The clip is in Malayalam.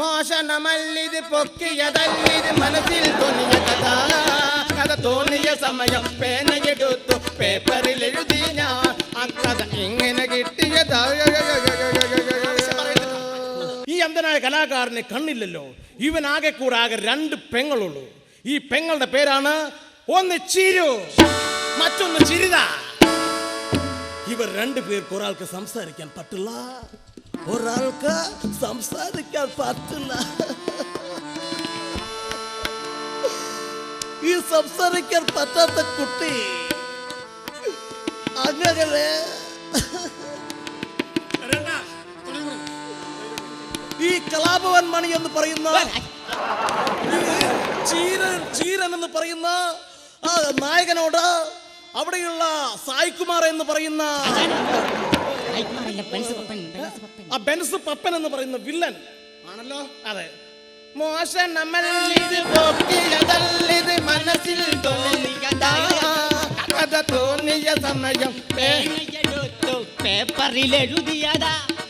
മോശനമല്ലിത് പൊക്കിയതല്ലിത് മനസ്സിൽ തോന്നിയ കഥ കഥ തോന്നിയ സമയം പേനയെടുത്തു പേപ്പറിൽ എഴുതി ഞാൻ ആ കഥ ഇങ്ങനെ കിട്ടിയതാ. ഈ അന്ധനായ കലാകാരന് കണ്ണില്ലല്ലോ. ഇവനാകെ കൂടെ ആകെ 2 പെങ്ങളുള്ളൂ. ഈ പെങ്ങളുടെ പേരാണ് ഒന്ന് ചിരു, മറ്റൊന്ന് ചിരിത. ഇവർ 2 പേർക്ക് ഒരാൾക്ക് സംസാരിക്കാൻ പറ്റില്ല, ഒരാൾക്ക് സംസാരിക്കാൻ പറ്റില്ല. ഈ സംസാരിക്കാൻ പറ്റാത്ത കുട്ടി അങ്ങനെ ഈ കലാഭവൻ മണി എന്ന് പറയുന്ന ചീരൻ എന്ന് പറയുന്ന ആ നായകനോട് അവിടെയുള്ള സായികുമാർ എന്ന് പറയുന്ന ആ ബെൻസ് പപ്പൻ എന്ന് പറയുന്ന വില്ലൻ ആണല്ലോ. അതെ. മോശനമല്ലിത് പൊക്കിയതല്ലിത് മനസ്സിൽ തോന്നിയ സമയം പേപ്പറിൽ എഴുതിയതാ.